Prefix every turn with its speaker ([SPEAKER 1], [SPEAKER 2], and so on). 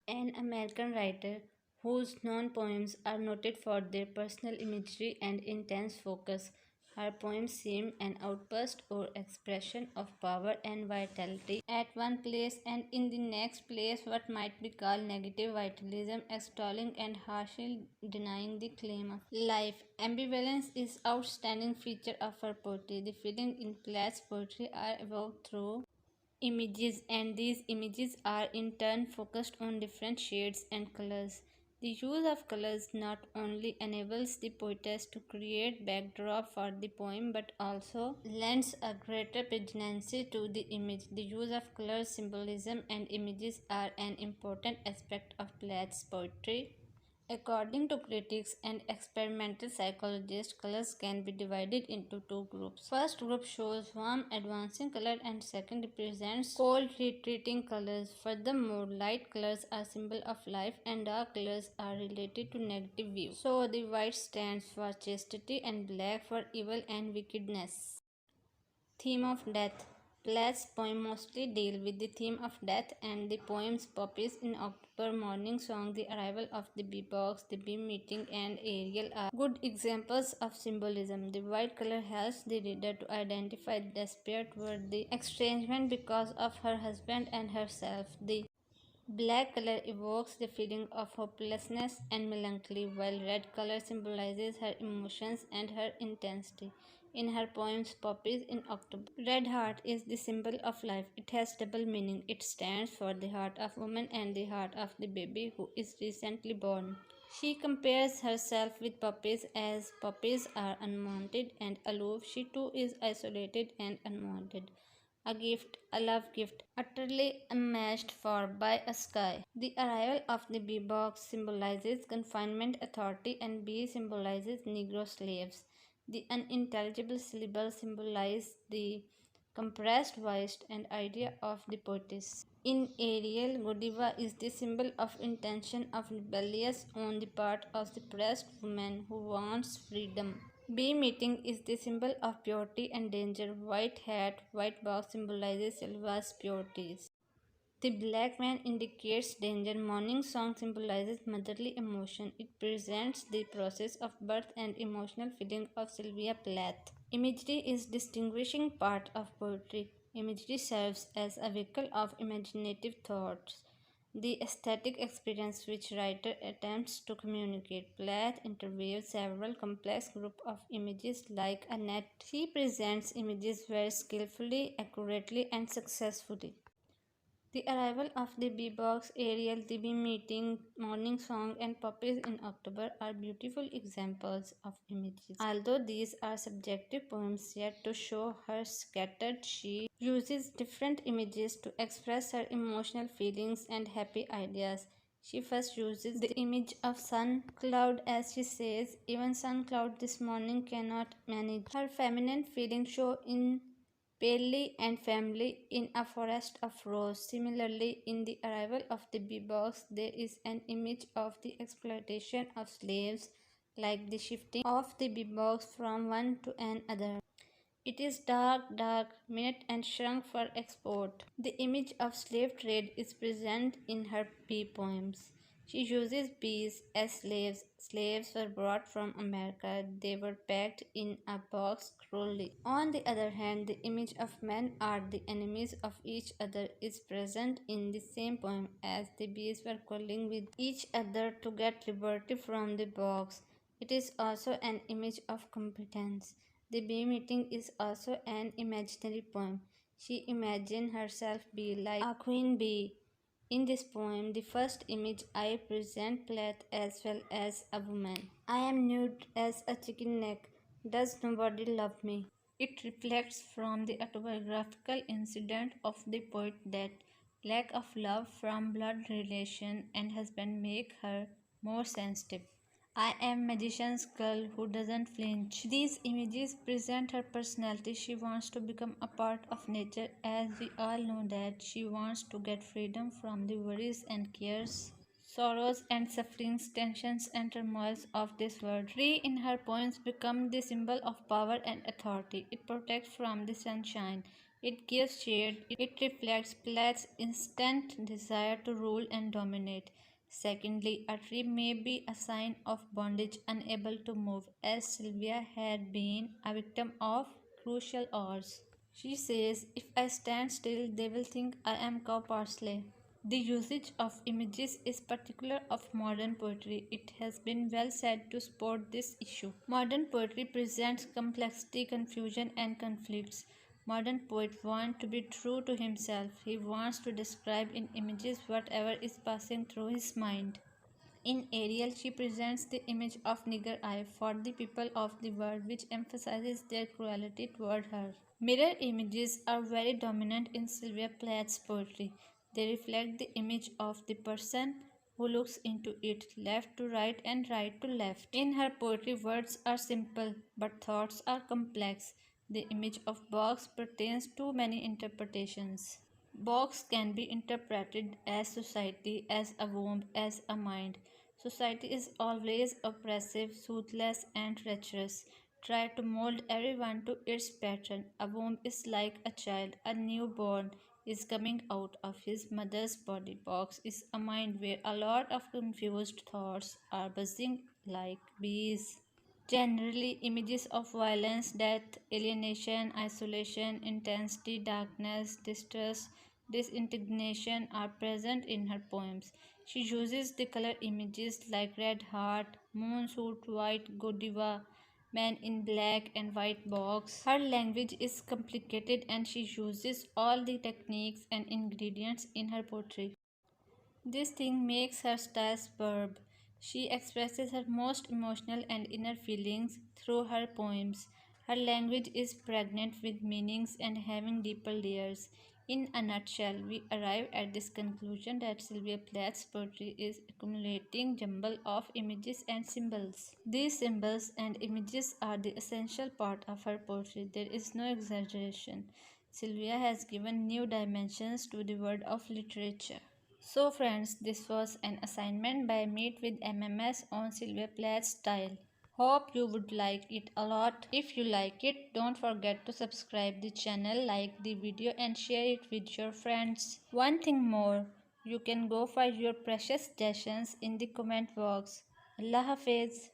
[SPEAKER 1] an American writer whose known poems are noted for their personal imagery and intense focus. Her poems seem an outburst or expression of power and vitality at one place, and in the next place what might be called negative vitalism, extolling and harshly denying the claim of life. Ambivalence is outstanding feature of her poetry. The feelings in Plath's poetry are evoked through images, and these images are in turn focused on different shades and colors. The use of colors not only enables the poetess to create backdrop for the poem but also lends a greater piquancy to the image. The use of colors, symbolism, and images are an important aspect of Plath's poetry. According to critics and experimental psychologists, colors can be divided into two groups. First group shows warm advancing color and second represents cold retreating colors. Furthermore, light colors are symbol of life and dark colors are related to negative view. So the white stands for chastity and black for evil and wickedness. Theme of death. Plath's poems mostly deal with the theme of death, and the poems Poppies in October, Morning Song, The Arrival of the Bee-Box, The Bee-Meeting, and Ariel are good examples of symbolism. The white color helps the reader to identify the despair toward the estrangement because of her husband and herself. The black color evokes the feeling of hopelessness and melancholy, while red color symbolizes her emotions and her intensity. In her poems Poppies in October, red heart is the symbol of life. It has double meaning. It stands for the heart of woman and the heart of the baby who is recently born. She compares herself with puppies as puppies are unwanted and aloof. She too is isolated and unwanted. A gift, a love gift, utterly unmatched for by a sky. The arrival of the bee box symbolizes confinement, authority, and bee symbolizes Negro slaves. The unintelligible syllables symbolize the compressed voice and idea of the poetess. In Ariel, Godiva is the symbol of intention of rebellious on the part of the pressed woman who wants freedom. Bee meeting is the symbol of purity and danger. White hat, white box symbolizes Sylvia's purities. The black man indicates danger. Morning song symbolizes motherly emotion. It presents the process of birth and emotional feeling of Sylvia Plath. Imagery is distinguishing part of poetry. Imagery serves as a vehicle of imaginative thoughts. The aesthetic experience which writer attempts to communicate. Plath interviews several complex groups of images like a net. She presents images very skillfully, accurately, and successfully. The arrival of the bee-box, Ariel, the bee-meeting, morning song, and puppies in October are beautiful examples of images. Although these are subjective poems, yet to show her scattered, she uses different images to express her emotional feelings and happy ideas. She first uses the image of sun cloud as she says, even sun cloud this morning cannot manage. Her feminine feelings show in Paley and family in a forest of rose. Similarly, in the arrival of the bee-box, there is an image of the exploitation of slaves, like the shifting of the bee-box from one to another. It is dark, dark, minute and shrunk for export. The image of slave trade is present in her bee poems. She uses bees as slaves. Slaves were brought from America. They were packed in a box cruelly. On the other hand, the image of men are the enemies of each other is present in the same poem as the bees were quarreling with each other to get liberty from the box. It is also an image of competence. The bee meeting is also an imaginary poem. She imagined herself be like a queen bee. In this poem, the first image I present Plath as well as a woman. I am nude as a chicken neck. Does nobody love me? It reflects from the autobiographical incident of the poet that lack of love from blood relation and husband make her more sensitive. I am magician's girl who doesn't flinch. These images present her personality. She wants to become a part of nature, as we all know that she wants to get freedom from the worries and cares, sorrows and sufferings, tensions and turmoils of this world. Tree in her poems become the symbol of power and authority. It protects from the sunshine. It gives shade. It reflects Plath's instant desire to rule and dominate. Secondly, a tree may be a sign of bondage, unable to move, as Sylvia had been a victim of crucial hours. She says, "If I stand still, they will think I am cow parsley." The usage of images is particular of modern poetry. It has been well said to support this issue. Modern poetry presents complexity, confusion, and conflicts. Modern poet wants to be true to himself. He wants to describe in images whatever is passing through his mind. In Ariel, she presents the image of Nigger Eye for the people of the world, which emphasizes their cruelty toward her. Mirror images are very dominant in Sylvia Plath's poetry. They reflect the image of the person who looks into it, left to right and right to left. In her poetry, words are simple, but thoughts are complex. The image of box pertains to many interpretations. Box can be interpreted as society, as a womb, as a mind. Society is always oppressive, ruthless, and treacherous. Try to mold everyone to its pattern. A womb is like a child, a newborn is coming out of his mother's body. Box is a mind where a lot of confused thoughts are buzzing like bees. Generally, images of violence, death, alienation, isolation, intensity, darkness, distress, disintegration are present in her poems. She uses the color images like red heart, moon suit, white godiva, man in black, and white box. Her language is complicated and she uses all the techniques and ingredients in her poetry. This thing makes her style superb. She expresses her most emotional and inner feelings through her poems. Her language is pregnant with meanings and having deeper layers. In a nutshell, we arrive at this conclusion that Sylvia Plath's poetry is accumulating jumble of images and symbols. These symbols and images are the essential part of her poetry. There is no exaggeration. Sylvia has given new dimensions to the world of literature. So friends, this was an assignment by Meet with MMS on Sylvia Plath's style. Hope you would like it a lot. If you like it, don't forget to subscribe the channel, like the video and share it with your friends. One thing more, you can go for your precious suggestions in the comment box. Allah Hafiz.